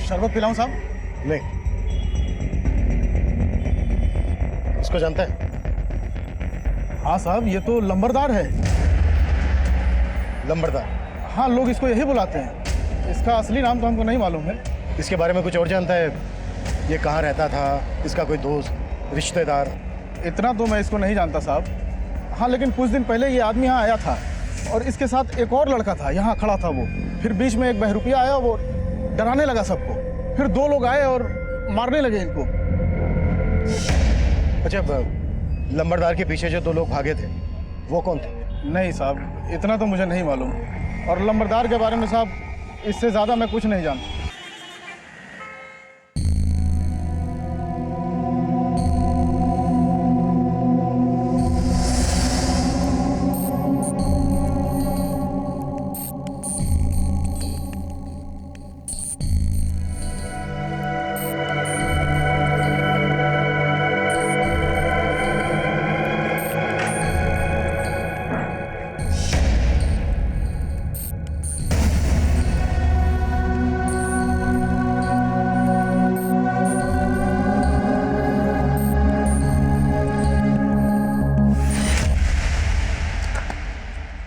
शरबत पिलाऊं साहब? नहीं। इसको जानता है? हाँ साहब, ये तो लंबरदार है। लंबरदार? हाँ, लोग इसको यही बुलाते हैं। इसका असली नाम तो हमको नहीं मालूम है। इसके बारे में कुछ और जानता है? ये कहाँ रहता था? इसका कोई दोस्त, रिश्तेदार? इतना तो मैं इसको नहीं जानता साहब। हाँ, लेकिन कुछ दिन पहले ये आदमी यहाँ आया था और इसके साथ एक और लड़का था, यहाँ खड़ा था वो। फिर बीच में एक बहरूपिया आया, वो डराने लगा सबको। फिर दो लोग आए और मारने लगे इनको। अच्छा, लंबरदार के पीछे जो दो लोग भागे थे वो कौन थे? नहीं साहब, इतना तो मुझे नहीं मालूम। और लंबरदार के बारे में साहब, इससे ज़्यादा मैं कुछ नहीं जानता।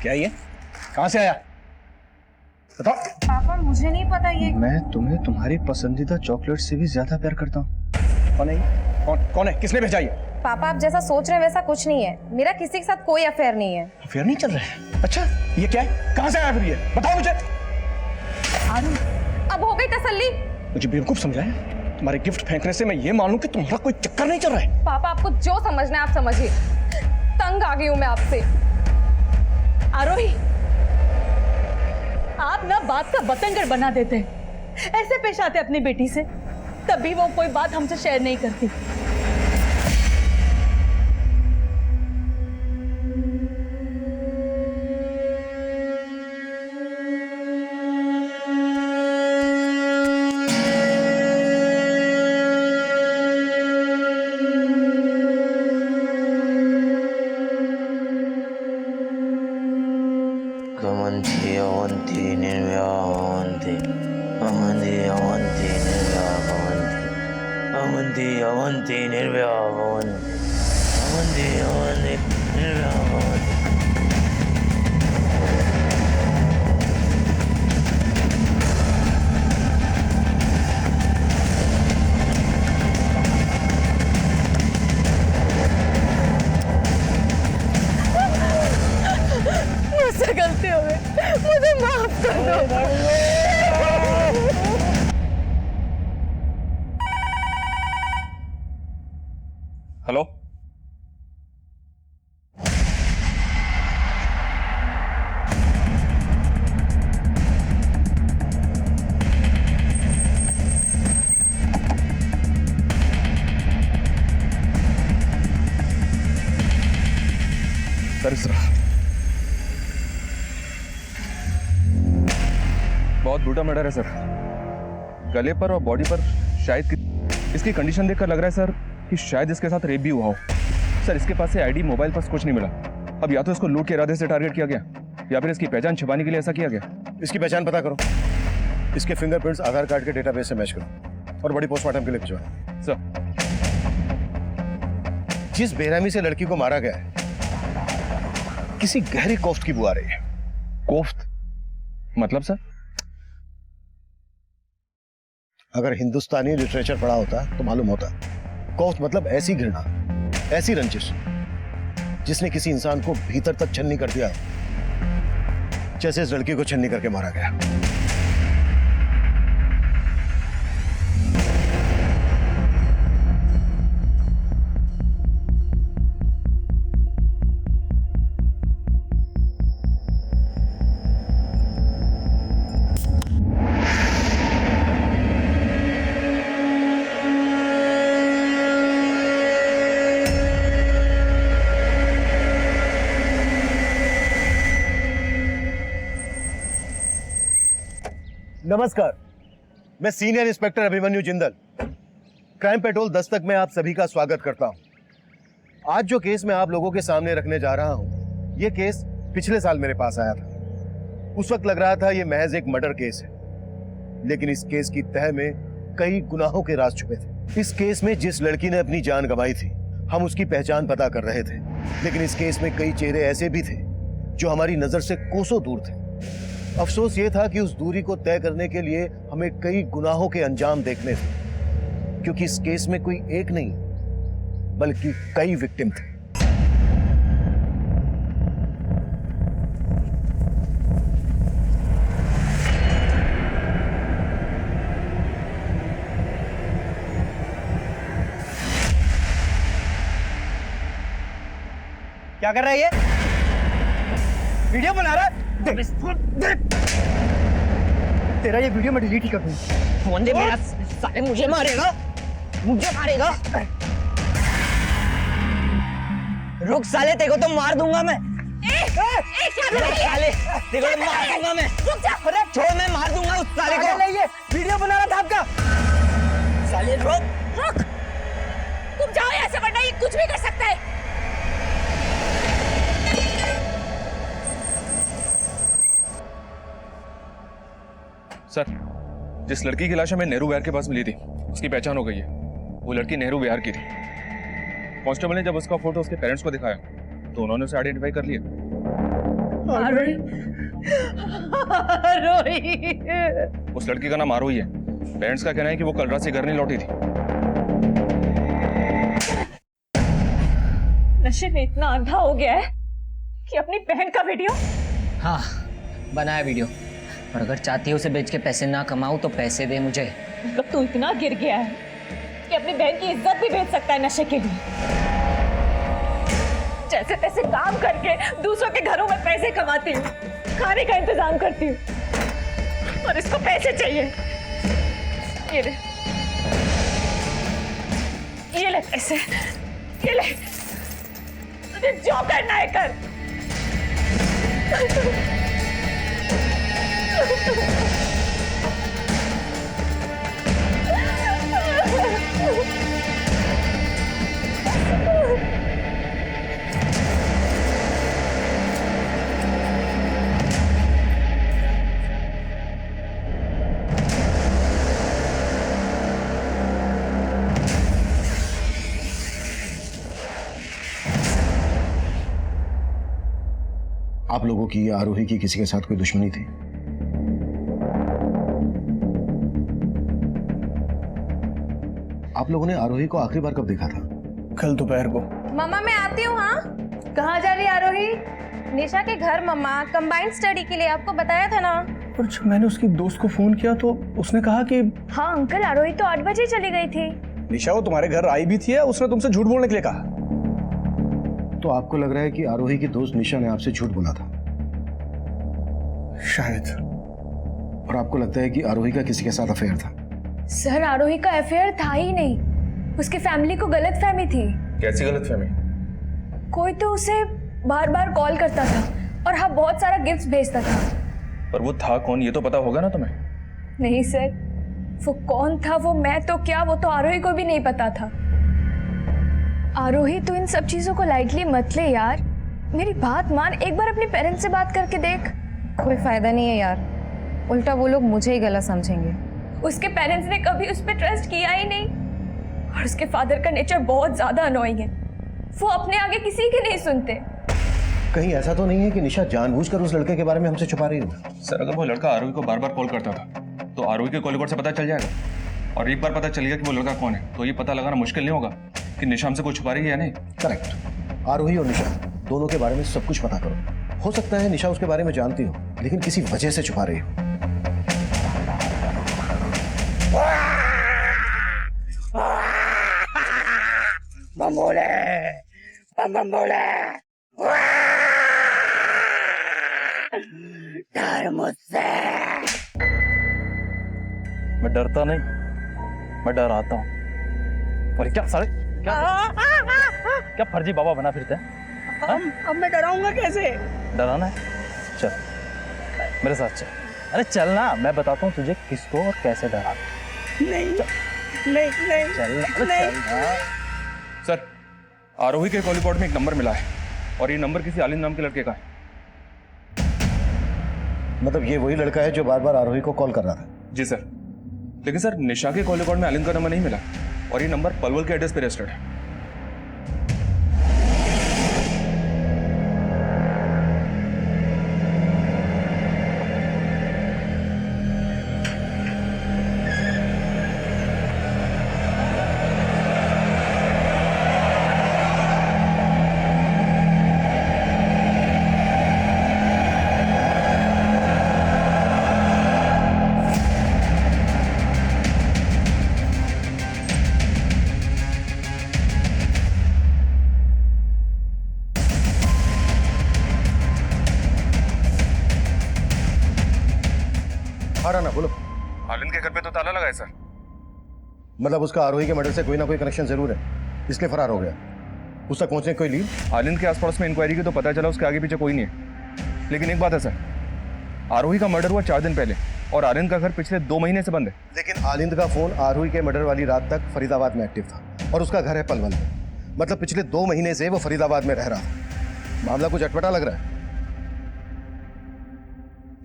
क्या ये? कहां से आया? बताओ। पापा मुझे नहीं पता ये। मैं तुम्हें तुम्हारी पसंदीदा चॉकलेट से भी ज्यादा प्यार करता हूँ। कौन है ये? कौन है? किसने भेजा ये? पापा, आप जैसा सोच रहे हैं वैसा कुछ नहीं है। मेरा किसी के साथ कोई अफेयर नहीं है। अफेयर नहीं चल रहा है? अच्छा, ये क्या है? कहां से आया फिर ये? बताओ मुझे। अब हो गई तसल्ली? मुझे बेवकूफ समझा है? तुम्हारे गिफ्ट फेंकने से मैं ये मान लूं कि तुम्हारा कोई चक्कर नहीं चल रहा है? पापा, आपको जो समझना है आप समझिए। तंग आ गई हूँ मैं आपसे। आरोही, आप ना बात का बतंगड़ बना देते हैं। ऐसे पेश आते अपनी बेटी से, तभी वो कोई बात हमसे शेयर नहीं करती। मुझसे गलती हो गई, मुझे माफ कर दो। हेलो, सर बहुत ब्रूटल मर्डर है सर। गले पर और बॉडी पर शायद इसकी कंडीशन देखकर लग रहा है सर कि शायद इसके साथ रेप भी हुआ हो। सर, इसके पास से आईडी, मोबाइल पर कुछ नहीं मिला। अब या तो इसको लूट के इरादे से टारगेट किया गया या फिर इसकी पहचान छिपाने के लिए ऐसा किया गया। इसकी पहचान पता करो, इसके फिंगरप्रिंट्स आधार कार्ड के डेटाबेस से मैच करो और बड़ी पोस्टमार्टम के लिए भिजवाओ। सर, जिस बेरहमी से लड़की को मारा गया है, किसी गहरी कोफ्त की बू आ रही है। कोफ्त मतलब सर? अगर हिंदुस्तानी लिटरेचर पढ़ा होता तो मालूम होता। कोफ्त मतलब ऐसी घृणा, ऐसी रंजिश जिसने किसी इंसान को भीतर तक छन्नी कर दिया, जैसे इस लड़की को छन्नी करके मारा गया। नमस्कार, मैं senior inspector Abhimanyu Jindal, crime petrol Dastak में आप सभी का स्वागत करता हूं। आज जो केस मैं आप लोगों के सामने रखने जा रहा हूं, यह केस पिछले साल मेरे पास आया था। उस वक्त लग रहा था यह महज एक मर्डर केस है, लेकिन इस केस की तह में कई गुनाहों के राज छुपे थे। इस केस में जिस लड़की ने अपनी जान गंवाई थी, हम उसकी पहचान पता कर रहे थे, लेकिन इस केस में कई चेहरे ऐसे भी थे जो हमारी नजर से कोसों दूर थे। अफसोस ये था कि उस दूरी को तय करने के लिए हमें कई गुनाहों के अंजाम देखने थे, क्योंकि इस केस में कोई एक नहीं बल्कि कई विक्टिम थे। क्या कर रहा है ये? वीडियो बना रहा है? देख। तेरा ये वीडियो मैं डिलीट ही कर दूंगा। फोन दे मेरा, साले मुझे मारेगा, मुझे मारेगा। रुक साले, तेरे को तो मार दूंगा मैं। साले, तेरे को तो मार दूंगा मैं। रुक जा। अरे छोड़, मैं मार दूंगा उस साले को। ये वीडियो बना रहा था आपका। साले रुक। तुम जाओ यहाँ से, वरना ये कुछ भी कर सकता है। सर, जिस लड़की की लाश हमें नेहरू विहार के पास मिली थी, उसकी पहचान हो गई है। वो लड़की नेहरू विहार की थी। कांस्टेबल ने जब उसका फोटो उसके पेरेंट्स को दिखाया तो उन्होंने उसे आइडेंटिफाई कर लिया। आरोही। उस लड़की का नाम आरोही है। पेरेंट्स का कहना है कि वो कल रात से घर नहीं लौटी थी। नशे में इतना अंधा हो गया है कि अपनी बहन का वीडियो। हाँ, बनाया वीडियो, और अगर चाहती है उसे बेच के पैसे ना कमाऊं तो पैसे दे मुझे। मतलब तू इतना गिर गया है कि अपनी बहन की इज्जत भी बेच सकता है नशे के लिए। जैसे तैसे काम करके दूसरों के घरों में पैसे कमाती हूँ, खाने का इंतजाम करती हूँ, और इसको पैसे चाहिए। ये ले पैसे, ये ले, तुझे जो करना है कर। आप लोगों की या आरोही की किसी के साथ कोई दुश्मनी थी? आप लोगों ने आरोही को आखिरी बार कब देखा था? कल दोपहर को। मम्मा मैं आती हूँ। हाँ, कहाँ जा रही है आरोही? निशा के घर मम्मा, कंबाइंड स्टडी के लिए। आपको बताया था ना। और जब मैंने उसकी दोस्त को फोन किया तो उसने कहा कि हाँ अंकल, आरोही तो 8 बजे चली गई थी। निशा वो तुम्हारे घर आई भी थी या उसने तुमसे झूठ बोलने के लिए कहा? तो आपको लग रहा है कि आरोही की दोस्त निशा ने आपसे झूठ बोला था? शायद। और आपको लगता है कि आरोही का किसी के साथ अफेयर था? सर, आरोही का अफेयर था ही नहीं। उसकी फैमिली को गलतफहमी थी। कैसी गलतफहमी? कोई तो उसे बार बार कॉल करता था और हाँ बहुत सारा गिफ्ट्स भेजता था। पर वो था कौन, ये तो पता होगा ना तुम्हें? नहीं सर, वो कौन था वो मैं तो क्या, वो तो आरोही को भी नहीं पता था। आरोही, तू इन सब चीजों को लाइटली मत ले यार। मेरी बात मान, एक बार अपने पेरेंट्स से बात करके देख। कोई फायदा नहीं है यार, उल्टा वो लोग मुझे ही गलत समझेंगे। उसके पेरेंट्स ने कभी उस पर ट्रस्ट किया ही नहीं, और उसके फादर का नेचर बहुत ज्यादा अनोइंग है। वो अपने आगे किसी की नहीं सुनते। कहीं ऐसा तो नहीं है कि निशा जानबूझकर उस लड़के के बारे में हमसे छुपा रही है? सर, अगर वो लड़का आरोही को बार बार कॉल करता था तो आरोही के कॉल रिकॉर्ड से पता चल जाएगा, और एक बार पता चल गया कि वो लड़का कौन है तो ये पता लगाना मुश्किल नहीं होगा कि निशा हमसे कुछ छुपा रही है या नहीं। करेक्ट। आरोही और निशा दोनों के बारे में सब कुछ पता करो। हो सकता है निशा उसके बारे में जानती हो लेकिन किसी वजह से छुपा रही हो। बम्बोले, बम्बोले, डर मुझसे। मैं डरता नहीं, मैं डराता हूँ। और क्या साले, क्या फर्जी बाबा बना फिरते हैं? अब मैं डराऊंगा कैसे? डराना है? चल मेरे साथ चल। अरे चल ना, मैं बताता हूँ तुझे किसको और कैसे डराना। नहीं नहीं चल ना, चल ना। सर, आरोही के कॉल रिकॉर्ड में एक नंबर मिला है और ये नंबर किसी आलिम नाम के लड़के का है। मतलब ये वही लड़का है जो बार बार आरोही को कॉल कर रहा था? जी सर। लेकिन सर निशा के कॉल रिकॉर्ड में आलिंद का नंबर नहीं मिला और ये नंबर पलवल के एड्रेस पे रजिस्टर्ड है। हाँ राना बोलो। आलिंद के घर पे तो ताला लगा है सर। मतलब उसका आरोही के मर्डर से कोई ना कोई कनेक्शन जरूर है, इसलिए फरार हो गया। उस तक पहुंचने की कोई लीड? आलिंद के आसपास में इंक्वायरी की तो पता चला उसके आगे पीछे कोई नहीं है। लेकिन एक बात है सर, आरोही का मर्डर हुआ 4 दिन पहले और आलिंद का घर पिछले 2 महीने से बंद है। लेकिन आलिंद का फोन आरोही के मर्डर वाली रात तक फरीदाबाद में एक्टिव था और उसका घर है पलवल में। मतलब पिछले 2 महीने से वो फरीदाबाद में रह रहा था। मामला कुछ अटपटा लग रहा है।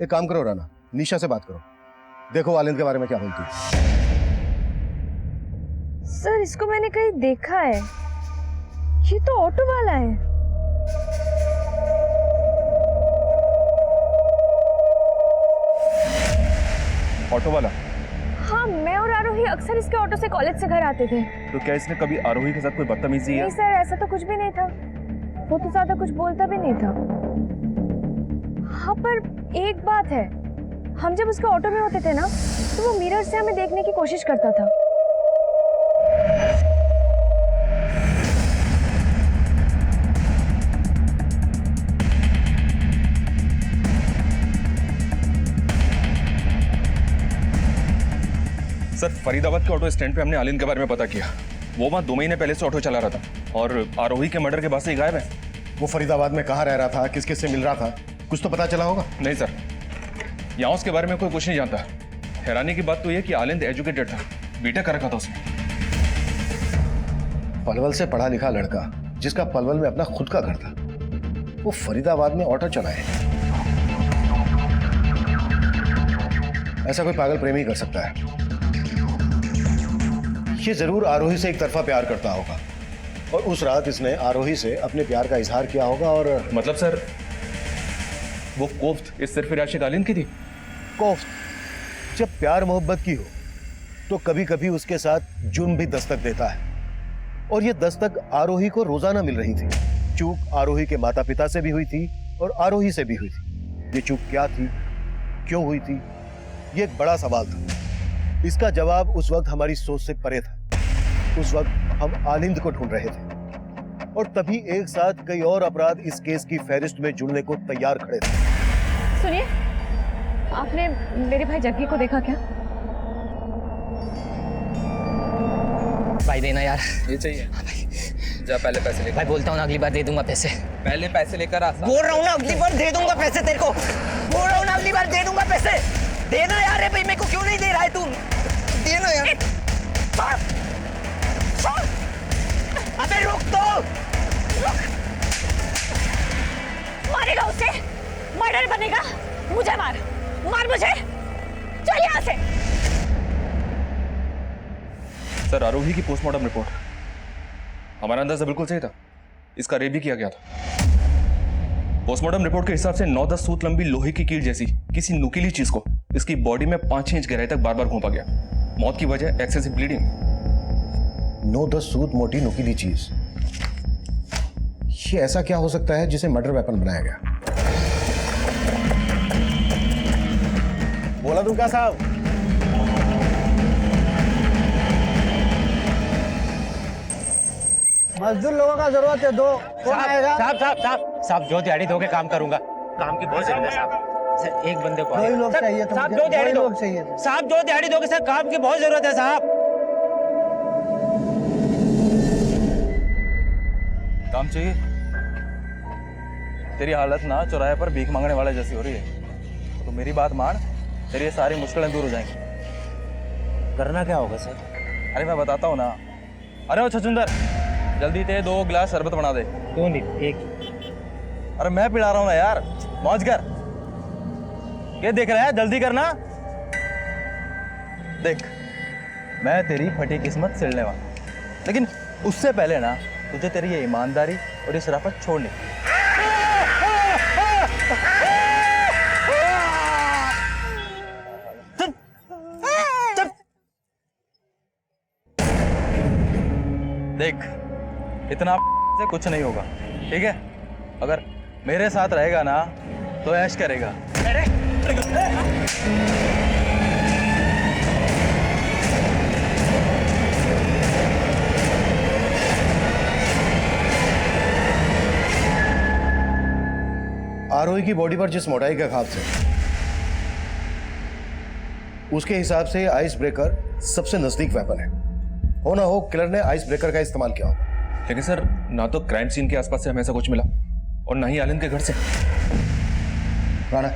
एक काम करो राना, निशा से बात करो, देखो आलिंद के बारे में क्या बोलती है। सर इसको मैंने कहीं देखा है, ये तो ऑटो वाला है। ऑटो वाला? हाँ, मैं और आरोही अक्सर इसके ऑटो से कॉलेज से घर आते थे। तो क्या इसने कभी आरोही के साथ कोई बदतमीजी नहीं सर, ऐसा तो कुछ भी नहीं था। वो तो ज्यादा कुछ बोलता भी नहीं था। हाँ पर एक बात है, हम जब उसके ऑटो में होते थे ना तो वो मिरर से हमें देखने की कोशिश करता था। सर फरीदाबाद के ऑटो स्टैंड पे हमने आलिंद के बारे में पता किया। वो वहाँ 2 महीने पहले से ऑटो चला रहा था और आरोही के मर्डर के बाद से ही गायब है। वो फरीदाबाद में कहाँ रह रहा था, किस किस से मिल रहा था, कुछ तो पता चला होगा? नहीं सर, यहाँ उसके बारे में कोई कुछ नहीं जानता। हैरानी की बात तो यह कि आलिंद एजुकेटेड था, बीटेक कर रखा था उसने। पलवल से पढ़ा लिखा लड़का जिसका पलवल में अपना खुद का घर था, वो फरीदाबाद में ऑटो चलाए। ऐसा कोई पागल प्रेमी कर सकता है। ये जरूर आरोही से एक तरफा प्यार करता होगा और उस रात इसने आरोही से अपने प्यार का इजहार किया होगा। और मतलब सर वो कोफ्त इस सिर्फ आशिक आलिंद की थी? कोफ्त जब प्यार मोहब्बत की हो तो कभी कभी उसके साथ जुर्म भी दस्तक देता है और ये दस्तक आरोही को रोजाना मिल रही थी। चूक आरोही के माता पिता से भी हुई थी और आरोही से भी हुई थी। ये चूक क्या थी, क्यों हुई थी, ये एक बड़ा सवाल था। इसका जवाब उस वक्त हमारी सोच से परे था। उस वक्त हम आलिंद को ढूंढ रहे थे और तभी एक साथ कई और अपराध इस केस की फहरिस्त में जुड़ने को तैयार खड़े थे। सुनिए, आपने मेरे भाई जग्गी को देखा क्या? भाई देना यार। ये चाहिए? जा पहले पैसे लेकर। भाई बोलता हूँ ना अगली बार दे दूंगा पैसे। पहले पैसे लेकर आ। बोल रहा हूँ ना अगली बार दे दूंगा पैसे तेरे को। बोल रहा हूँ ना अगली बार दे दूंगा पैसे। देना यार। है भाई, मेरे को क्यों नहीं दे रहा है तू? देना यार। अबे रुक तो, रुक। मारेगा उसे, मर्डर बनेगा। मुझे मार, मार मुझे। चल यहाँ से। सर आरोही की पोस्टमार्टम रिपोर्ट, हमारा अंदाजा बिल्कुल सही था, इसका रेप भी किया गया था। पोस्टमार्टम रिपोर्ट के हिसाब से 9-10 सूत लंबी लोहे की कील जैसी किसी नुकीली चीज को इसकी बॉडी में 5-6 इंच गहराई तक बार बार घोंपा गया। मौत की वजह एक्सेसिव ब्लीडिंग। 9-10 सूत मोटी नुकीली चीज, ये ऐसा क्या हो सकता है जिसे मर्डर वेपन बनाया गया? बोला दूंगा साहब। मजदूर लोगों का जरूरत है, दो। कौन आएगा? साहब साहब साहब साहब, जो दिहाड़ी दो के काम करूंगा। काम की बहुत जरूरत है साहब। सर एक बंदे को 2 लोग चाहिए थे। साहब जो दिहाड़ी दो साहब, जो दिहाड़ी दोगे सर, काम की बहुत जरूरत है साहब। काम चाहिए? तेरी हालत ना चौराहे पर भीख मांगने वाले जैसी हो रही है, तो मेरी बात मान, तेरी ये सारी मुश्किलें दूर हो जाएंगी। करना क्या होगा सर? अरे मैं बताता हूँ ना। अरे ओ छछुंदर, जल्दी ते 2 गिलास शरबत बना दे। 2 नहीं, 1। अरे मैं पिला रहा हूँ ना यार, मौज कर। ये देख रहा है, जल्दी करना। देख, मैं तेरी फटी किस्मत सिलने वाला, लेकिन उससे पहले ना तुझे तेरी ये ईमानदारी और ये शराफत छोड़नी। देख, इतना से कुछ नहीं होगा, ठीक है? अगर मेरे साथ रहेगा ना तो ऐश करेगा। आरोही की बॉडी पर जिस मोटाई का घाव थे, उसके हिसाब से आइस ब्रेकर सबसे नजदीक वेपन है। हो ना हो किलर ने आइस ब्रेकर का इस्तेमाल किया होगा। लेकिन सर, ना तो क्राइम सीन के आसपास से हमें ऐसा कुछ मिला और ना ही आलिन के घर से। राणा,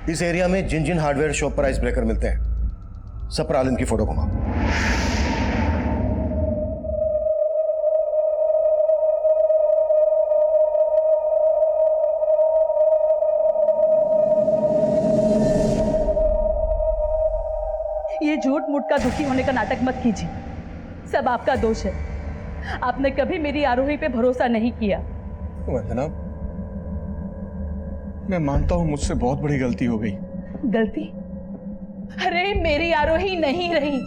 इस एरिया में जिन जिन हार्डवेयर शॉप पर आइस ब्रेकर मिलते हैं, सब पर आलिन की फोटो घुमाओ। ये झूठ मूठ का दुखी होने का नाटक मत कीजिए, सब आपका दोष है। आपने कभी मेरी आरोही पे भरोसा नहीं किया। वंदना, मैं मानता हूं मुझसे बहुत बड़ी गलती हो गई। गलती? अरे मेरी आरोही नहीं रही,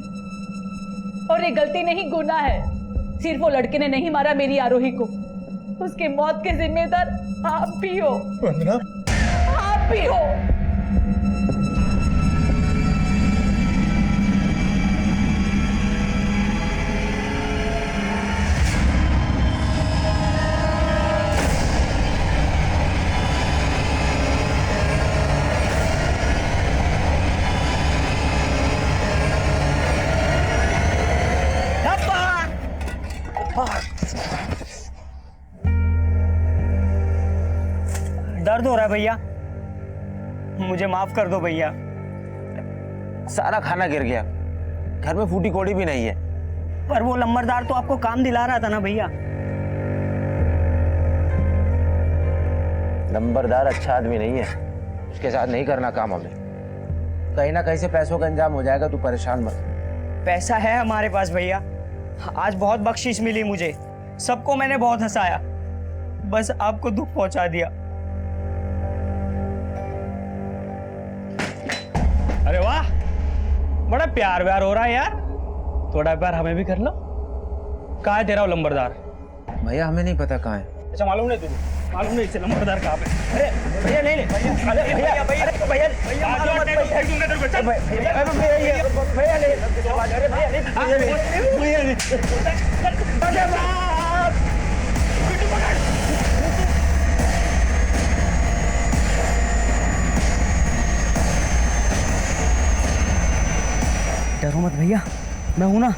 और ये गलती नहीं गुनाह है। सिर्फ वो लड़के ने नहीं मारा मेरी आरोही को, उसकी मौत के जिम्मेदार आप भी हो। वंदना, आप भी हो। दर्द हो रहा है भैया, मुझे माफ कर दो भैया। सारा खाना गिर गया, घर में फूटी कोड़ी भी नहीं है। पर वो लंबरदार तो आपको काम दिला रहा था ना भैया। नंबरदार अच्छा आदमी नहीं है, उसके साथ नहीं करना काम हमें। कहीं ना कहीं से पैसों का इंतजाम हो जाएगा, तू परेशान मत। पैसा है हमारे पास भैया, आज बहुत बख्शिश मिली मुझे, सबको मैंने बहुत हंसाया, बस आपको दुख पहुंचा दिया। अरे वाह, बड़ा प्यार व्यार हो रहा है यार, थोड़ा प्यार हमें भी कर लो। कहाँ है तेरा वो लंबरदार? भैया हमें नहीं पता कहाँ है। अच्छा, मालूम नहीं तुझे? मालूम नहीं इसे लंबरदार कहाँ पे? अरे भैया नहीं नहीं भैया, अरे भैया भैया भैया भैया मालूम मत भैया भैया भैया नहीं, अरे भैया नहीं भैया नहीं। डरो मत भैया, मैं हूं ना।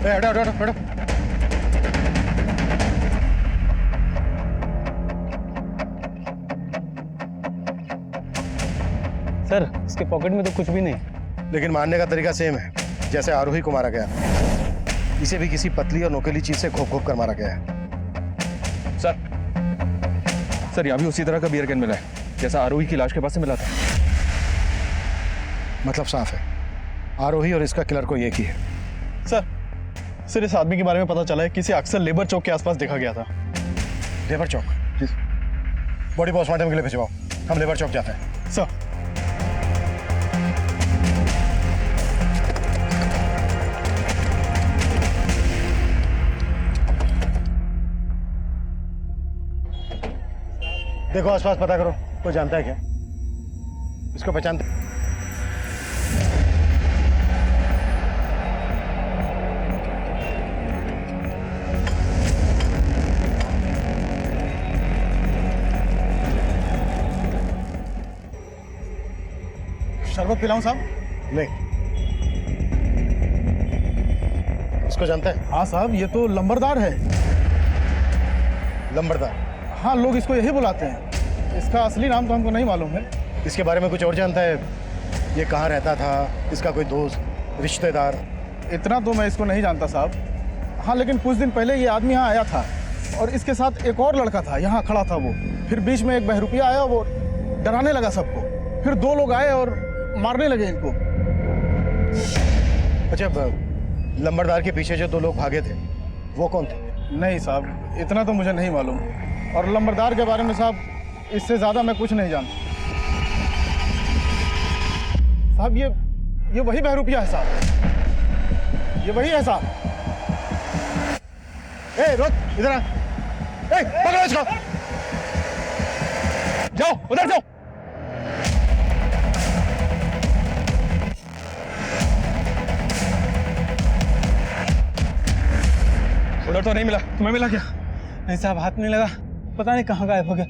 हटो हटो हटो। सर, इसके पॉकेट में तो कुछ भी नहीं। लेकिन मारने का तरीका सेम है जैसे आरोही को मारा गया। इसे भी किसी पतली और नोकीली चीज से घोप घोप कर मारा गया है। सर यहाँ भी उसी तरह का बियर कैन मिला है जैसा आरोही की लाश के पास से मिला था। मतलब साफ है, आरोही और इसका किलर को एक ही है। सर इस आदमी के बारे में पता चला है कि इसे अक्सर लेबर चौक के आसपास देखा गया था। लेबर चौक? बॉडी पोस्टमार्टम के लिए भिजवाओ, हम लेबर चौक जाते हैं। सर देखो आसपास पता करो, कोई जानता है क्या इसको? पहचानते? शरबत पिलाऊं साहब? नहीं। इसको जानता है? हाँ साहब, ये तो लंबरदार है। लंबरदार? हाँ, लोग इसको यही बुलाते हैं। इसका असली नाम तो हमको नहीं मालूम है। इसके बारे में कुछ और जानता है? ये कहाँ रहता था? इसका कोई दोस्त, रिश्तेदार? इतना तो मैं इसको नहीं जानता साहब। हाँ, लेकिन कुछ दिन पहले ये आदमी यहाँ आया था और इसके साथ एक और लड़का था, यहाँ खड़ा था वो। फिर बीच में एक बहरूपिया आया, वो डराने लगा सबको। फिर दो लोग आए और मारने लगे इनको। अच्छा, लंबरदार के पीछे जो दो लोग भागे थे वो कौन थे? नहीं साहब, इतना तो मुझे नहीं मालूम। और लंबरदार के बारे में साहब, इससे ज़्यादा मैं कुछ नहीं जानता। साहब, ये वही बहरूपिया है साहब, ये वही है साहब। ए रोक, इधर आ। ए, पकड़ो इसको। जाओ उधर जाओ। उधर तो नहीं मिला, तुम्हें मिला क्या? नहीं साहब, हाथ नहीं लगा, पता नहीं कहाँ गायब हो गया।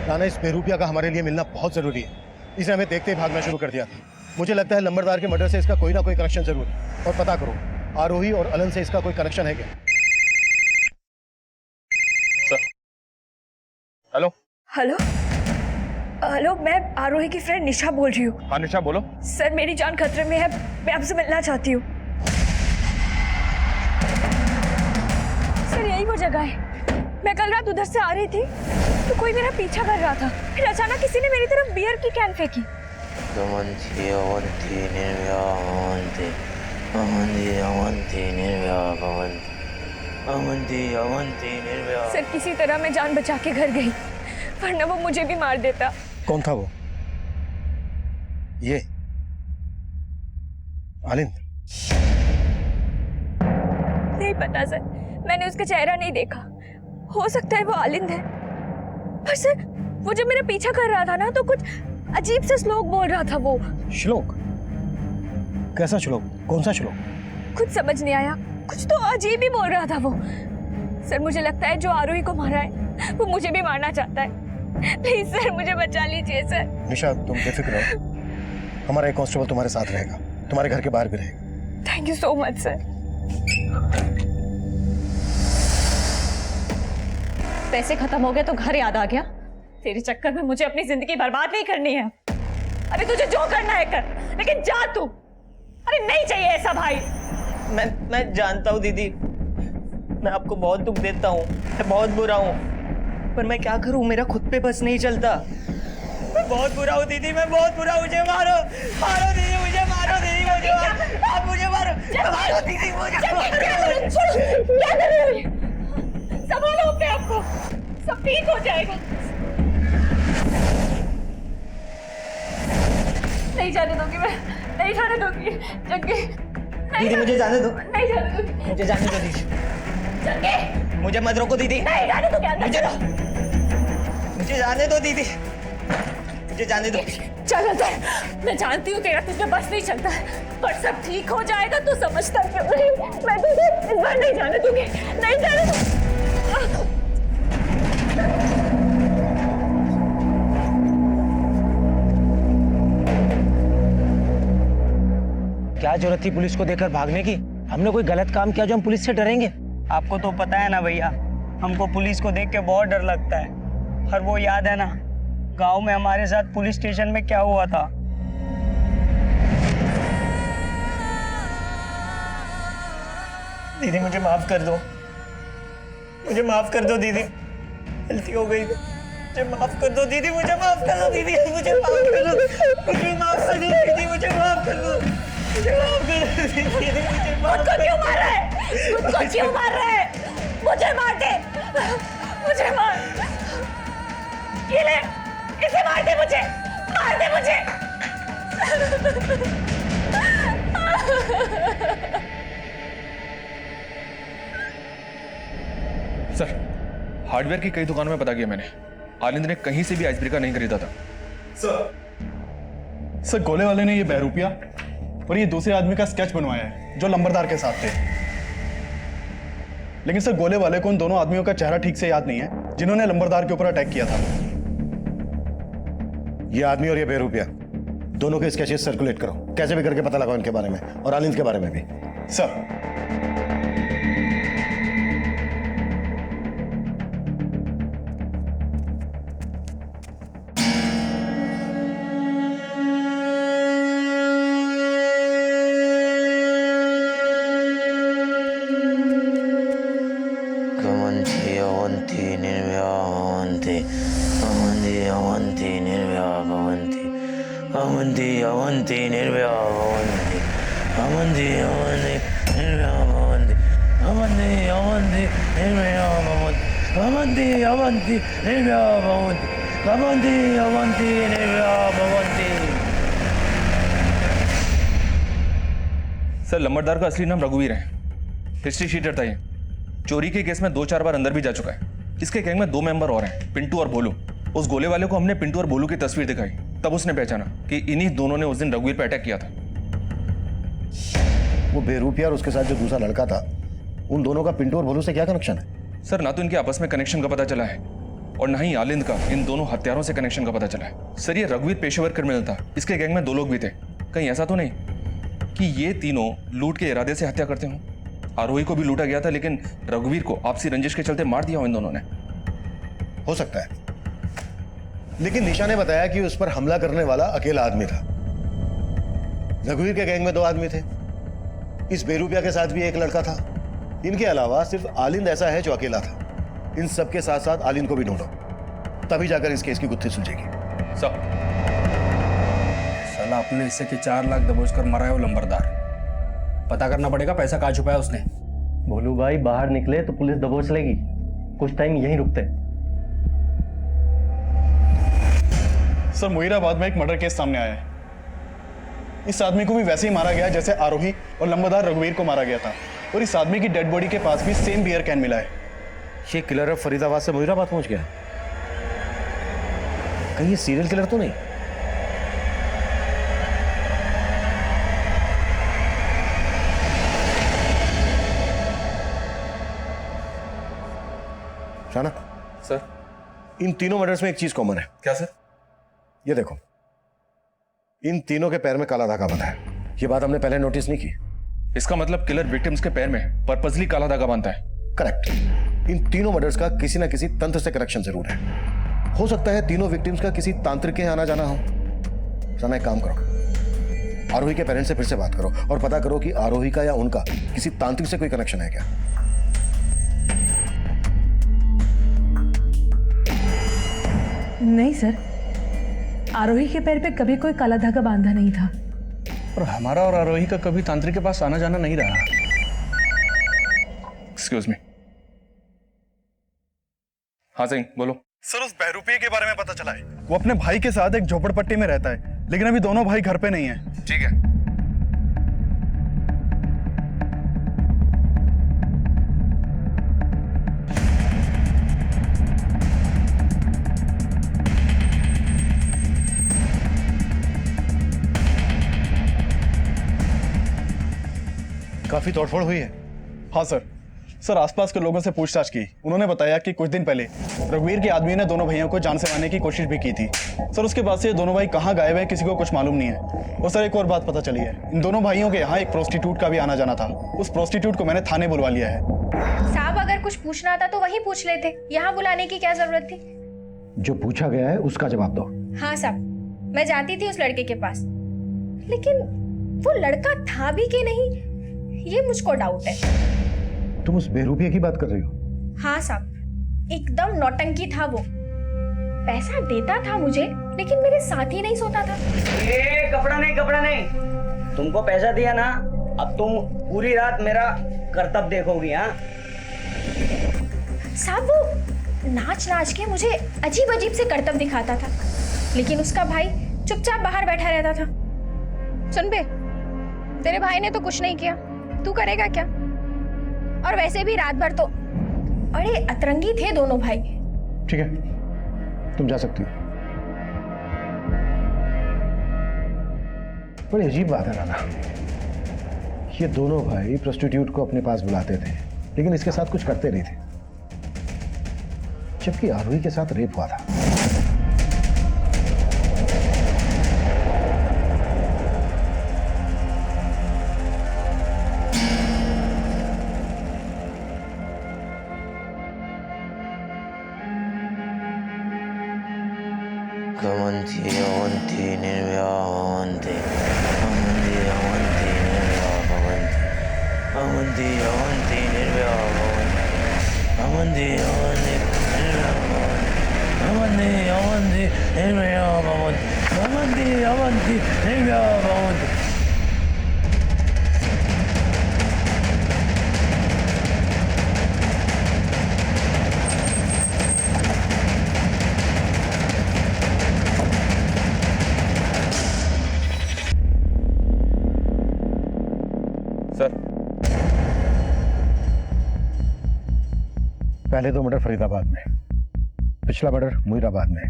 राना, इस बेरूपिया का हमारे लिए मिलना बहुत जरूरी है। इसने हमें देखते ही भागना शुरू कर दिया था। मुझे लगता है लंबरदार के मर्डर से इसका कोई ना कोई कनेक्शन जरूर है। और पता करो, आरोही और अलन से इसका कोई कनेक्शन है क्या? हेलो हेलो हेलो, मैं आरोही की फ्रेंड निशा बोल रही हूँ। हाँ निशा बोलो। सर, मेरी जान खतरे में है, मैं आपसे मिलना चाहती हूँ। सर, यही वो जगह है। मैं कल रात उधर से आ रही थी तो कोई मेरा पीछा कर रहा था। फिर अचानक किसी ने मेरी तरफ बियर की कैन फेंकी। सर, किसी तरह मैं जान बचा के घर गई, वरना वो मुझे भी मार देता। कौन था वो? ये आलिंद? नहीं पता सर, मैंने उसका चेहरा नहीं देखा। हो सकता है वो आलिंद है, पर सर वो जब मेरा पीछा कर रहा था ना, तो कुछ अजीब सा श्लोक बोल रहा था वो। श्लोक? कैसा श्लोक? कौन सा श्लोक? कुछ समझ नहीं आया, कुछ तो अजीब ही बोल रहा था वो। सर, मुझे लगता है जो आरोही को मारा है वो मुझे भी मारना चाहता है। प्लीज सर, मुझे बचा लीजिए सर। निशा, तुम बेफिक्र रहो, हमारा एक कांस्टेबल तुम्हारे साथ रहेगा, तुम्हारे घर के बाहर भी रहेगा। Thank you so much sir. पैसे खत्म हो गए तो घर याद आ गया। तेरे चक्कर में मुझे अपनी जिंदगी बर्बाद नहीं करनी है। अरे तुझे जो करना है कर, लेकिन जा तू। अरे नहीं चाहिए ऐसा भाई। मैं जानता हूँ दीदी, मैं आपको बहुत दुख देता हूँ, मैं बहुत बुरा हूँ, पर मैं क्या करूँ, मेरा खुद पे बस नहीं चलता। मैं बहुत बुरा हूँ दीदी, मैं बहुत बुरा हूँ। मुझे मारो, मारो दीदी, मुझे मारो दीदी, मुझे मारो, आप मुझे मारो, मारो दीदी, मुझे मारो। क्या कर रही हो? संभालो अपने आप को, सब ठीक हो जाएगा। नहीं जाने दूंगी मैं, नहीं जाने दूंगी जग्गी। दीदी मुझे जाने दो, नहीं जाने दूंगी, मुझे जाने दो दीदी, जग्गी। मुझे मत रोको दीदी। नहीं जाने दूंगी अंदर। मुझे जाने दो दीदी, मुझे जाने दो। चल अंदर, मैं जानती हूँ तेरा तुझे बस नहीं चलता, पर सब ठीक हो जाएगा। तू समझता क्यों नहीं? मैं तुझे इस बार नहीं जाने दूंगी, नहीं जाने दूंगी। क्या जरूरत थी पुलिस को देखकर भागने की? हमने कोई गलत काम किया जो हम पुलिस से डरेंगे? आपको तो पता है ना भैया, हमको पुलिस को देख के बहुत डर लगता है। और वो याद है ना गांव में हमारे साथ पुलिस स्टेशन में क्या हुआ था? दीदी मुझे माफ कर दो, मुझे माफ कर दो दीदी, गलती हो गई। मुझे माफ कर दो दीदी, मुझे माफ कर दो दीदी, मुझे माफ कर दो, मुझे माफ कर दो दीदी, मुझे माफ कर दो, मुझे माफ कर दो दीदी, मुझे माफ कर दो। क्यों मार रहा है? मुझको क्यों मार रहा है? मुझे मार दे, मुझे मार। ये ले, इसे मार दे, मुझे मार दे, मुझे। सर, हार्डवेयर की कई दुकानों में पता किया मैंने, आलिंद ने कहीं से भी आइस ब्रेकर नहीं खरीदा था। सर गोले वाले ने ये बहरूपिया और ये दूसरे आदमी का स्केच बनवाया है जो लंबरदार के साथ थे। लेकिन सर गोले वाले को उन दोनों आदमियों का चेहरा ठीक से याद नहीं है जिन्होंने लंबरदार के ऊपर अटैक किया था। ये आदमी और ये बेरुपिया दोनों के स्केचेस सर्कुलेट करो, कैसे भी करके पता लगाओ इनके बारे में और आलिंद के बारे में भी। सर सर लंबरदार का असली नाम रघुवीर है। हिस्ट्री शीटर था ये। चोरी के केस में 2-4 बार अंदर भी जा चुका है। इसके गैंग में 2 मेंबर और हैं, पिंटू और भोलू। उस गोले वाले को हमने पिंटू और भोलू की तस्वीर दिखाई, तब उसने पहचाना कि इन्हीं दोनों ने उस दिन रघुवीर पर अटैक किया था। वो बेरुपिया और उसके साथ जो दूसरा लड़का था, उन दोनों का पिंटू और भोलू से क्या कनेक्शन है? सर ना तो इनके आपस में कनेक्शन का पता चला है और ना ही आलिंद का इन दोनों हत्यारों से कनेक्शन का पता चला है। सर ये रघुवीर पेशेवर क्रिमिनल था। इसके गैंग में 2 लोग भी थे। कहीं ऐसा तो नहीं कि ये तीनों लूट के इरादे से हत्या करते हों? आरोही को भी लूटा गया था, लेकिन रघुवीर को आपसी रंजिश के चलते मार दिया हो इन दोनों ने। हो सकता है, लेकिन निशा ने बताया कि उस पर हमला करने वाला अकेला आदमी था। रघुवीर के गैंग में 2 आदमी थे। इस बेरुपिया के साथ भी एक लड़का था। इनके अलावा सिर्फ आलिंद ऐसा है जो अकेला था। इन सबके साथ साथ आलिंद को भी ढूंढो, तभी जाकर इस केस की गुत्थी सुलझेगी। साला अपने हिस्से के 4 लाख दबोच कर मरा है वो लंबरदार। पता करना पड़ेगा पैसा कहाँ छुपाया उसने। भोलू भाई बाहर निकले तो पुलिस दबोच लेगी, कुछ टाइम यहीं रुकते। सर मुहीराबाद में एक मर्डर केस सामने आया है। इस आदमी को भी वैसे ही मारा गया जैसे आरोही और लंबरदार रघुवीर को मारा गया था, और इस आदमी की डेड बॉडी के पास भी सेम बियर कैन मिला है। ये किलर अब फरीदाबाद से मुहीराबाद पहुंच गया। कहीं ये सीरियल किलर तो नहीं? शाना सर, इन तीनों मर्डर्स में एक चीज कॉमन है। क्या सर? ये देखो, इन तीनों के पैर में काला धागा बंधा है। ये बात हमने पहले नोटिस नहीं की। इसका मतलब किलर विक्टिम्स के पैर में पर्पसली काला धागा बांधता है। करेक्ट। इन तीनों मर्डर्स का किसी ना किसी तंत्र से कनेक्शन जरूर है। हो सकता है तीनों विक्टिम्स का किसी तांत्रिक के आना जाना हो। शाना एक काम करो, आरोही के पेरेंट्स से फिर से बात करो और पता करो कि आरोही का या उनका किसी तांत्रिक से कोई कनेक्शन है क्या। नहीं सर, आरोही के पैर पे कभी कोई काला धागा बांधा नहीं था। और हमारा और आरोही का कभी तांत्रिक के पास आना जाना नहीं रहा। Excuse me. हाँ सिंह बोलो। सर उस बहरूपिये के बारे में पता चला है। वो अपने भाई के साथ एक झोपड़पट्टी में रहता है, लेकिन अभी दोनों भाई घर पे नहीं है। ठीक है। काफी तोड़फोड़ हुई है। हाँ सर। सर आसपास के लोगों से पूछताछ की। उन्होंने बताया कि कुछ दिन पहले रघुवीर के आदमी ने दोनों भाइयों को जान से मारने की कोशिश भी की थी। सर उसके बाद से ये दोनों भाई कहाँ गायब हैं किसी को कुछ मालूम नहीं है। और सर एक और बात पता चली है, इन दोनों भाइयों के यहाँ एक प्रोस्टिट्यूट का भी आना जाना था। उस प्रोस्टिट्यूट को मैंने थाने बुलवा लिया है। साहब अगर कुछ पूछना था तो वहीं पूछ लेते, यहाँ बुलाने की क्या जरूरत थी? जो पूछा गया है उसका जवाब दो। हाँ साहब, मैं जाती थी उस लड़के के पास, लेकिन वो लड़का था भी कि नहीं ये मुझको डाउट है। तुम उस बेरुपिया की बात कर रही हो? हाँ साहब, एकदम नौटंकी था वो। पैसा देता था मुझे, लेकिन मेरे साथ ही नहीं सोता था। ए, कपड़ा नहीं। तुमको पैसा दिया ना, अब तुम पूरी रात मेरा कर्तव्य देखोगी। हाँ साहब, वो नाच नाच के मुझे अजीब अजीब से करतब दिखाता था, लेकिन उसका भाई चुपचाप बाहर बैठा रहता था। सुन बे, तेरे भाई ने तो कुछ नहीं किया, तू करेगा क्या? और वैसे भी रात भर तो बड़े अतरंगी थे दोनों भाई। ठीक है, तुम जा सकती हो। बड़ी अजीब बात है राना, ये दोनों भाई प्रोस्टिट्यूट को अपने पास बुलाते थे लेकिन इसके साथ कुछ करते नहीं थे, जबकि आरोही के साथ रेप हुआ था। Amanti, amanti, nirvya, amanti. Amanti, amanti, nirvya, amanti. Amanti, amanti, nirvya, amanti. Amanti, amanti, nirvya, amanti. Amanti, amanti, nirvya, amanti. Amanti, amanti, nirvya, amanti. Sir, पहले 2 मर्डर फरीदाबाद में, पिछला मर्डर मुईराबाद में,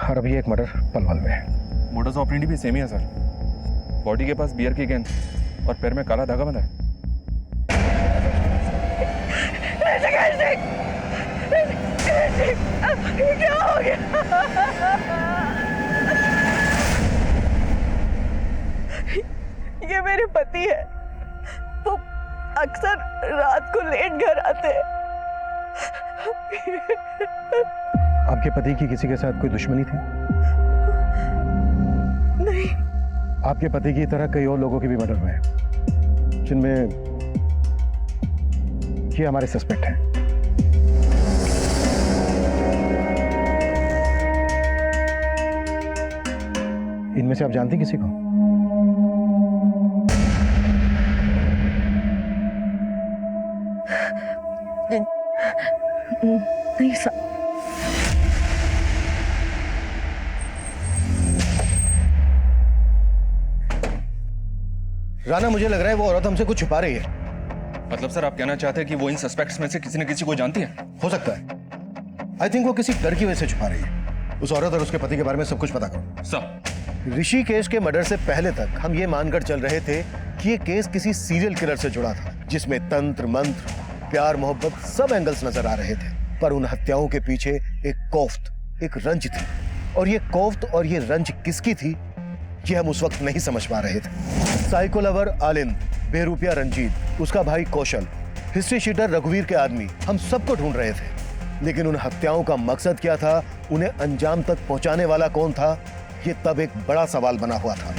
और अभी एक मर्डर पलवल में। मोडस ऑपरेंडी भी सेम ही है सर। बॉडी के पास बियर की गेंद और पैर में काला धागा बंधा है। क्या हो गया? ये मेरे पति है, वो अक्सर रात को लेट घर आते हैं। आपके पति की किसी के साथ कोई दुश्मनी थी? नहीं। आपके पति की तरह कई और लोगों के भी मर्डर हुए हैं जिनमें ये हमारे सस्पेक्ट हैं। इनमें से आप जानती किसी को? नहीं सर। राना, मुझे लग रहा है वो औरत हमसे कुछ छुपा रही है। मतलब सर, आप कहना चाहते हैं कि वो इन सस्पेक्ट्स में से किसी न किसी को जानती है? हो सकता है। आई थिंक वो किसी डर की वजह से छुपा रही है। उस औरत और उसके पति के बारे में सब कुछ पता करो। सर, ऋषिकेश के मर्डर से पहले तक हम ये मानकर चल रहे थे कि ये केस किसी सीरियल किलर से जुड़ा था, जिसमें तंत्र मंत्र, प्यार मोहब्बत सब एंगल्स नजर आ रहे थे। पर उन हत्याओं के पीछे एक कोफ्त, एक रंज थी, और ये कोफ्त और ये रंज किसकी थी ये हम उस वक्त नहीं समझ पा रहे थे। साइको लवर आलिंद, बेरुपिया रंजीत, उसका भाई कौशल, हिस्ट्री शीटर रघुवीर के आदमी, हम सबको ढूंढ रहे थे। लेकिन उन हत्याओं का मकसद क्या था, उन्हें अंजाम तक पहुंचाने वाला कौन था, ये तब एक बड़ा सवाल बना हुआ था।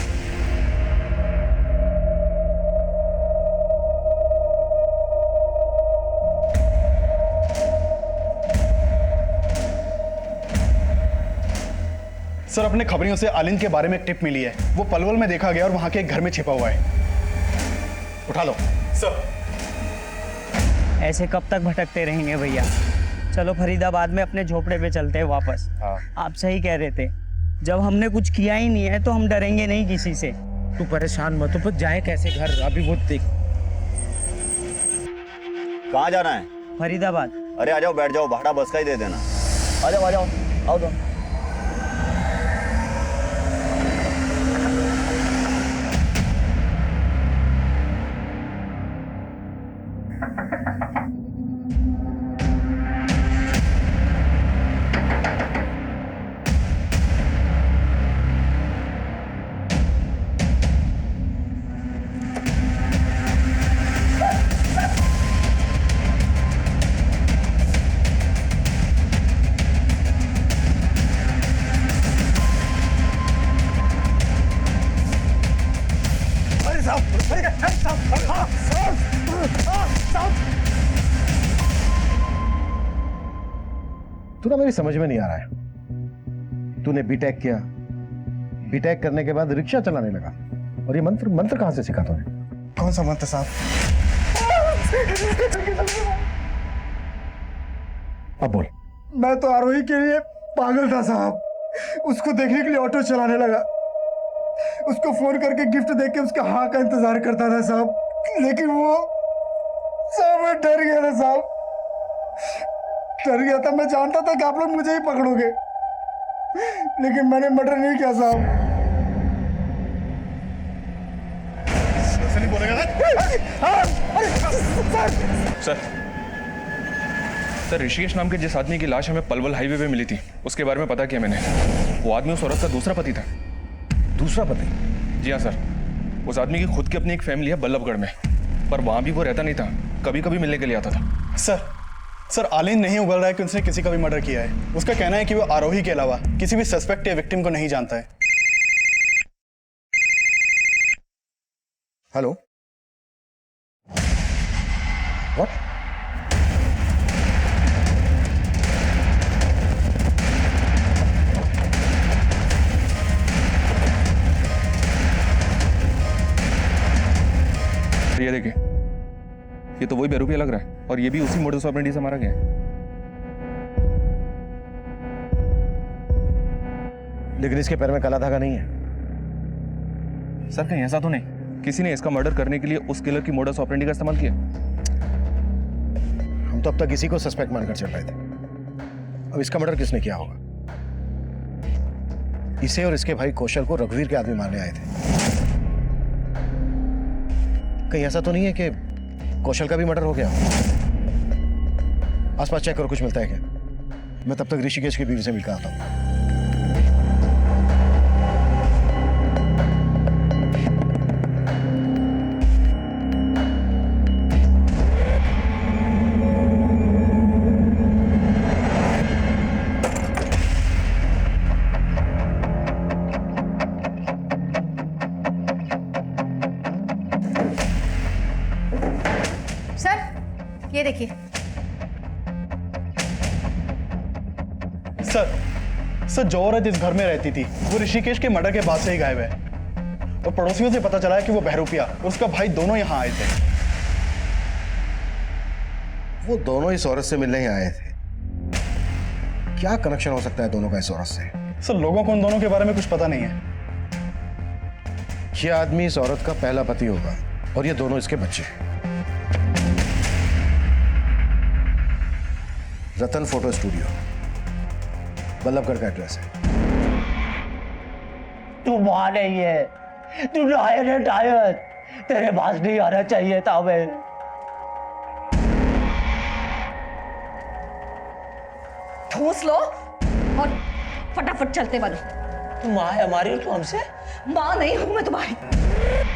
सर, अपने खबरियों से आलिंद के बारे में एक टिप मिली है। वो पलवल में देखा गया और वहां के एक घर में छिपा हुआ है। उठा लो। सर, ऐसे कब तक भटकते रहेंगे भैया? चलो फरीदाबाद में अपने झोपड़े पे चलते हैं वापस। आप सही कह रहे थे, जब हमने कुछ किया ही नहीं है तो हम डरेंगे नहीं किसी से। तू परेशान मत हो, जाए कैसे घर? अभी वो देख। कहाँ जाना है? फरीदाबाद। अरे आ जाओ, बैठ जाओ, भाड़ा बस का ही दे देना। आ जाओ, आओ तो। तू ना मेरी समझ में नहीं आ रहा है। तूने बीटेक किया, बीटेक करने के बाद रिक्शा चलाने लगा, और ये मंत्र मंत्र कहां से सीखा तूने? कौन सा मंत्र साहब? अब बोल। मैं तो आरोही के लिए पागल था साहब। उसको देखने के लिए ऑटो चलाने लगा, उसको फोन करके गिफ्ट देके उसके हाँ का इंतजार करता था साहब। लेकिन वो साहब, मैं डर गया था साहब। डर गया था, मैं जानता था कि आप लोग मुझे ही पकड़ोगे, लेकिन मैंने मर्डर नहीं किया साहब। ऐसे नहीं बोलेगा सर ऋषिकेश नाम के जिस आदमी की लाश हमें पलवल हाईवे पे मिली थी, उसके बारे में पता किया मैंने। वो आदमी उस औरत का दूसरा पति था। दूसरा पति? जी हाँ सर, उस आदमी की खुद की अपनी एक फैमिली है बल्लभगढ़ में, पर वहां भी वो रहता नहीं था, कभी कभी मिलने के लिए आता था। सर आलिंद नहीं उगल रहा है कि उसने किसी का भी मर्डर किया है। उसका कहना है कि वो आरोही के अलावा किसी भी सस्पेक्ट या विक्टिम को नहीं जानता है। Hello, what? ये देखिए, ये तो वही बेरुपिया लग रहा है, और ये भी उसी मोडस ऑपरेंडी से मारा गया है। लेकिन इसके पैर में काला धागा नहीं है। सर कहीं ऐसा तो नहीं किसी ने इसका मर्डर करने के लिए उस किलर की मोडस ऑपरेंडी का इस्तेमाल किया? हम तो अब तक इसी को सस्पेक्ट मानकर चल रहे थे। अब इसका मर्डर किसने किया होगा? इसे और इसके भाई कौशल को रघुवीर के आदमी मारने आए थे। कहीं ऐसा तो नहीं है कि कौशल का भी मर्डर हो गया? आसपास चेक करो, कुछ मिलता है क्या? मैं तब तक ऋषिकेश की बीवी से मिलकर आता हूं। ये देखिए सर जो औरत इस घर में रहती थी वो ऋषिकेश के मर्डर के बाद से ही गायब है, और पड़ोसियों से पता चला है कि वो बहरूपिया और उसका भाई दोनों यहाँ आए थे। वो दोनों इस औरत से मिलने ही आए थे। क्या कनेक्शन हो सकता है दोनों का इस औरत से? सर लोगों को उन दोनों के बारे में कुछ पता नहीं है। ये आदमी इस औरत का पहला पति होगा और ये दोनों इसके बच्चे। रतन फोटो स्टूडियो, बल्लभगढ़ का एड्रेस है। तू मां नहीं है, तू लायर है डायर। तेरे पास नहीं आना चाहिए था मैं। ठूस लो और फटाफट चलते बनो। तू मां है हमारी, तू हमसे? मां नहीं हूं मैं तुम्हारी,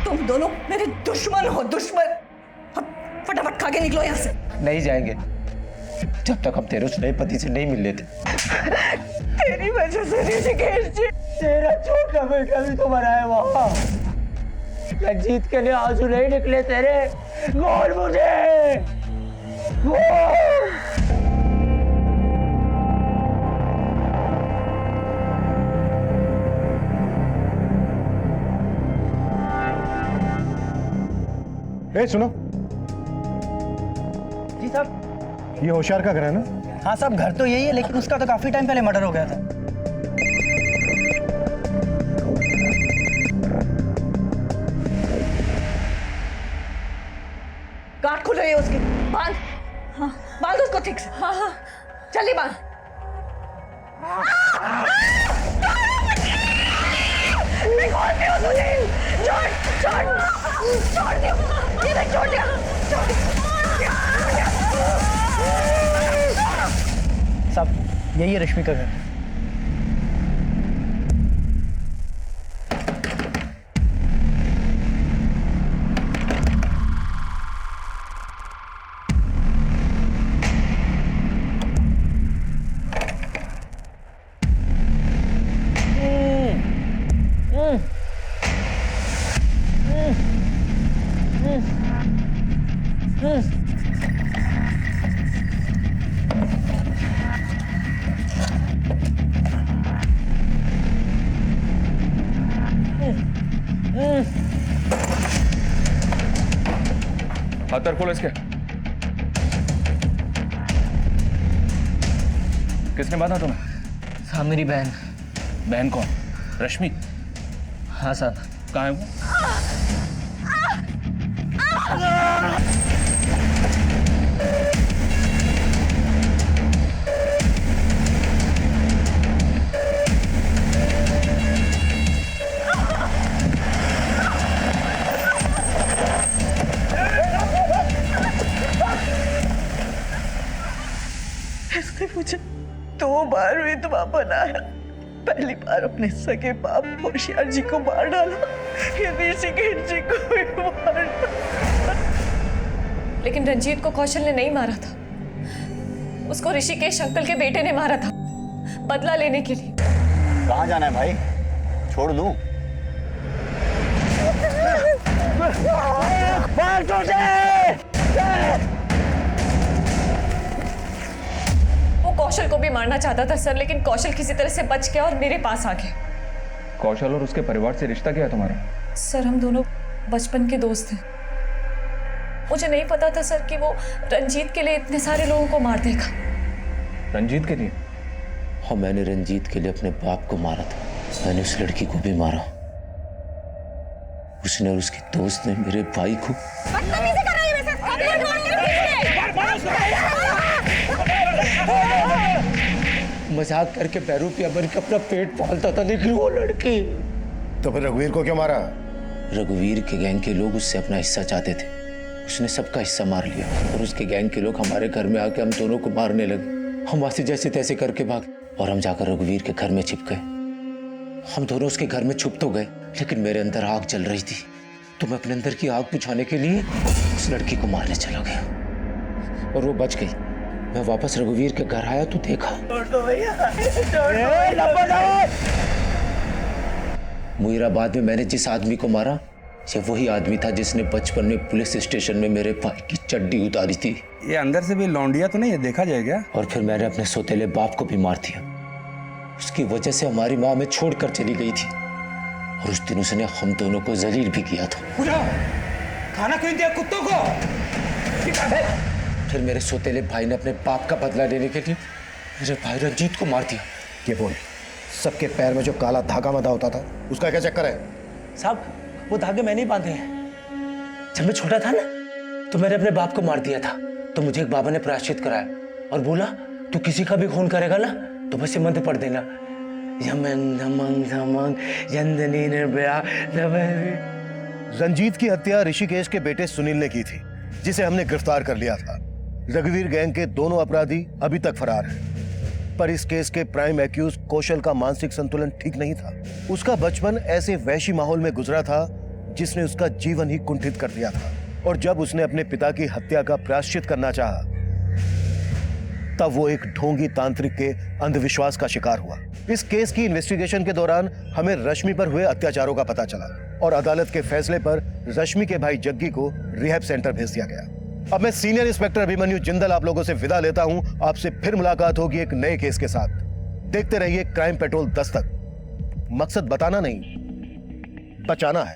तुम दोनों मेरे दुश्मन हो, दुश्मन। फटाफट खा के निकलो यहाँ से। नहीं जाएंगे जब तक हम तेरे उस नए पति से नहीं मिल लेते। तेरी वजह से ऋषिकेश जी, तेरा छोटा बेटा भी तो मरा है वहां। रंजीत के लिए आंसू नहीं निकले तेरे। बोल मुझे, बोल। सुनो जी साहब। ये होशियार का घर है ना? हाँ साहब, घर तो यही है, लेकिन उसका तो काफी टाइम पहले मर्डर हो गया था। गांठ खुल रही है उसकी, बांध। हाँ, बांध उसको ठीक से। हाँ हाँ, जल्दी बांध। मैं खोलती हूँ तुझे। छोड़ छोड़ छोड़ दियो, ये देख, छोड़ दिया, छोड़ दिया। साहब यही है रश्मि का घर। हाथ खोलो इसके। किसने बांधा तुम्हें? हाँ, मेरी बहन। बहन कौन? रश्मि? हाँ साहब। कहाँ है वो? बार विधवा बनाया, पहली बार अपने सगे बाप होशियार जी को मार डाला, ऋषिकेश जी को भी मार डाला। लेकिन रंजीत को कौशल ने नहीं मारा था, उसको ऋषिकेश अंकल के बेटे ने मारा था, बदला लेने के लिए। कहाँ जाना है भाई? छोड़ दूं? वो कौशल को भी मारना चाहता था सर, लेकिन कौशल किसी तरह से बच गया और मेरे पास आ गया। कौशल और उसके परिवार से रिश्ता क्या है तुम्हारा? सर हम दोनों बचपन के दोस्त हैं। मुझे नहीं पता था सर कि वो रंजीत के लिए इतने सारे लोगों को मार देगा। रंजीत के लिए? हाँ, मैंने रंजीत के लिए अपने बाप को मारा था। मैंने उस लड़की को भी मारा। उसने और उसके दोस्त ने मेरे भाई को मजाक करके पैरूपिया बन के अपना पेट पालता था, लेकिन वो लड़की। तो फिर रघुवीर को क्यों मारा? रघुवीर के गैंग के लोग उससे अपना हिस्सा चाहते थे। उसने सबका हिस्सा मार लिया और उसके गैंग के लोग हमारे घर में आके हम दोनों को मारने लगे। हम वहां से जैसे तैसे करके भागे और हम जाकर रघुवीर के घर में छिप गए। हम दोनों उसके घर में छुप तो गए, लेकिन मेरे अंदर आग जल रही थी, तो मैं अपने अंदर की आग बुझाने के लिए उस लड़की को मारने चला गया और वो बच गई। मैं वापस रघुवीर के घर आया तो देखा मुईराबाद में मैंने जिस आदमी को मारा, ये वही आदमी था जिसने बचपन में पुलिस स्टेशन में मेरे भाई की चड्डी उतारी थी। ये अंदर से भी लौंडिया तो नहीं है, देखा जाएगा। और फिर मैंने अपने सौतेले बाप को भी मार दिया। उसकी वजह से हमारी माँ हमें छोड़कर चली गई थी और उस दिन उसने हम दोनों को जलील भी किया था। खाना क्यों दिया कुत्तों को? फिर मेरे सौतेले भाई ने अपने बाप का बदला लेने के लिए मेरे भाई रंजीत को मार दिया। ये बोल, सबके पैर में जो काला धागा बंधा होता था, उसका क्या चक्कर है? साहब, वो धागे मैंने ही बांधे हैं। जब मैं छोटा था ना, तो मैंने अपने बाप को मार दिया था। तो मुझे एक बाबा ने प्रायश्चित कराया और बोला, तू किसी का भी खून करेगा ना, तो बस ये मंत्र पढ़ देना, रंजीत की हत्या ऋषिकेश के बेटे सुनील ने की थी, जिसे हमने गिरफ्तार कर लिया था। रघुवीर गैंग के दोनों अपराधी अभी तक फरार हैं, पर इस केस के प्राइम एक्यूज कौशल का मानसिक संतुलन ठीक नहीं था। उसका बचपन ऐसे वैशी माहौल में गुजरा था जिसने उसका जीवन ही कुंठित कर दिया था, और जब उसने अपने पिता की हत्या का प्रायश्चित करना चाहा, तब वो एक ढोंगी तांत्रिक के अंधविश्वास का शिकार हुआ। इस केस की इन्वेस्टिगेशन के दौरान हमें रश्मि पर हुए अत्याचारों का पता चला और अदालत के फैसले पर रश्मि के भाई जग्गी को रिहैब सेंटर भेज दिया गया। अब मैं सीनियर इंस्पेक्टर अभिमन्यु जिंदल आप लोगों से विदा लेता हूं। आपसे फिर मुलाकात होगी एक नए केस के साथ। देखते रहिए क्राइम पेट्रोल दस्तक। मकसद बताना नहीं, बचाना है।